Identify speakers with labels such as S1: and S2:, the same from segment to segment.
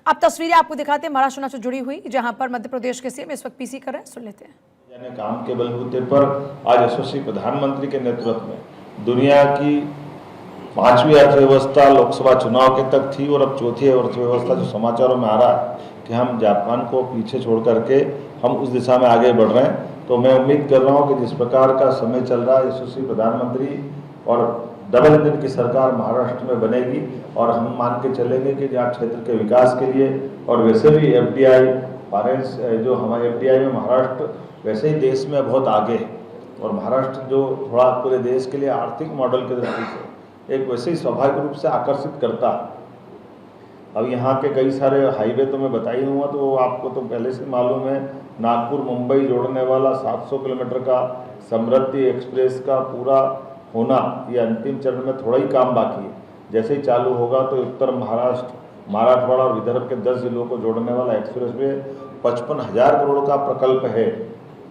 S1: अब तस्वीरें आपको दिखाते हैं महाराष्ट्र से जुड़ी हुई, जहां पर मध्य प्रदेश के सीएम इस वक्त पीसी कर रहे हैं। सुन लेते हैं।
S2: काम के बलबूते पर आज यशस्वी प्रधानमंत्री के नेतृत्व में दुनिया की 5वीं अर्थव्यवस्था लोकसभा चुनाव के तक थी और अब 4थी अर्थव्यवस्था जो समाचारों में आ रहा है कि हम जापान को पीछे छोड़ करके हम उस दिशा में आगे बढ़ रहे हैं। तो मैं उम्मीद कर रहा हूं कि जिस प्रकार का समय चल रहा है, यशस्वी प्रधानमंत्री और डबल इंजन की सरकार महाराष्ट्र में बनेगी और हम मान के चलेंगे कि जहाँ क्षेत्र के विकास के लिए और वैसे भी एफडीआई फाइनेंस जो हमारे एफडीआई में महाराष्ट्र वैसे ही देश में बहुत आगे है और महाराष्ट्र जो थोड़ा पूरे देश के लिए आर्थिक मॉडल के दृष्टि से एक वैसे ही स्वाभाविक रूप से आकर्षित करता है। अब यहाँ के कई सारे हाईवे तो मैं बता ही दूँगा, तो आपको तो पहले से मालूम है, नागपुर मुंबई जोड़ने वाला 700 किलोमीटर का समृद्धि एक्सप्रेस का पूरा होना ये अंतिम चरण में थोड़ा ही काम बाकी है। जैसे ही चालू होगा तो उत्तर महाराष्ट्र, मराठवाड़ा और विदर्भ के 10 जिलों को जोड़ने वाला एक्सप्रेस वे 55,000 करोड़ का प्रकल्प है।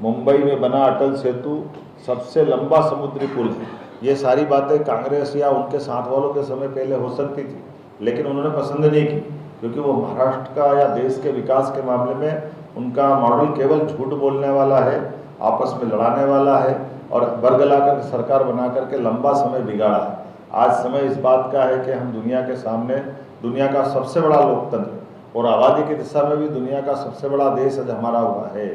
S2: मुंबई में बना अटल सेतु सबसे लंबा समुद्री पुल है। ये सारी बातें कांग्रेस या उनके साथ वालों के समय पहले हो सकती थी, लेकिन उन्होंने पसंद नहीं की, क्योंकि वो महाराष्ट्र का या देश के विकास के मामले में उनका मॉडल केवल झूठ बोलने वाला है, आपस में लड़ाने वाला है और बरगला कर सरकार बना करके लंबा समय बिगाड़ा है। आज समय इस बात का है कि हम दुनिया के सामने दुनिया का सबसे बड़ा लोकतंत्र और आबादी की दिशा में भी दुनिया का सबसे बड़ा देश आज हमारा हुआ है।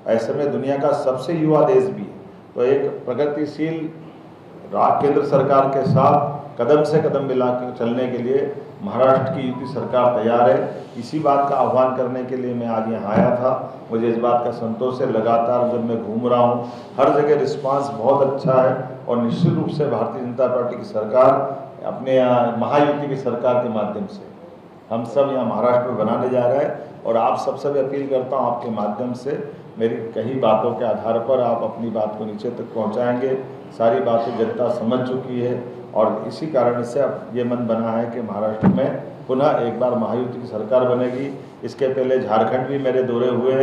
S2: ऐसे में दुनिया का सबसे युवा देश भी है। तो एक प्रगतिशील केंद्र सरकार के साथ कदम से कदम मिला के चलने के लिए महाराष्ट्र की यूपी सरकार तैयार है। इसी बात का आह्वान करने के लिए मैं आज यहाँ आया था। मुझे इस बात का संतोष है, लगातार जब मैं घूम रहा हूँ हर जगह रिस्पांस बहुत अच्छा है और निश्चित रूप से भारतीय जनता पार्टी की सरकार अपने महायुति की सरकार के माध्यम से हम सब यहाँ महाराष्ट्र में बनाने जा रहे हैं। और आप सबसे भी अपील करता हूँ, आपके माध्यम से मेरी कई बातों के आधार पर आप अपनी बात को नीचे तक पहुँचाएंगे। सारी बातें जनता समझ चुकी है और इसी कारण से अब ये मन बना है कि महाराष्ट्र में पुनः एक बार महायुति की सरकार बनेगी। इसके पहले झारखंड भी मेरे दौरे हुए।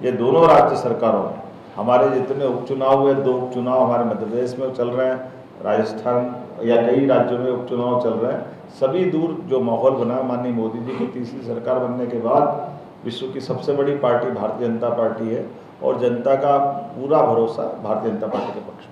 S2: ये दोनों राज्य सरकारों में हमारे जितने उपचुनाव हुए, 2 उपचुनाव हमारे मध्य प्रदेश में चल रहे हैं, राजस्थान या कई राज्यों में उपचुनाव चल रहे हैं। सभी दूर जो माहौल बना माननीय मोदी जी की तीसरी सरकार बनने के बाद विश्व की सबसे बड़ी पार्टी भारतीय जनता पार्टी है और जनता का पूरा भरोसा भारतीय जनता पार्टी के पक्ष में।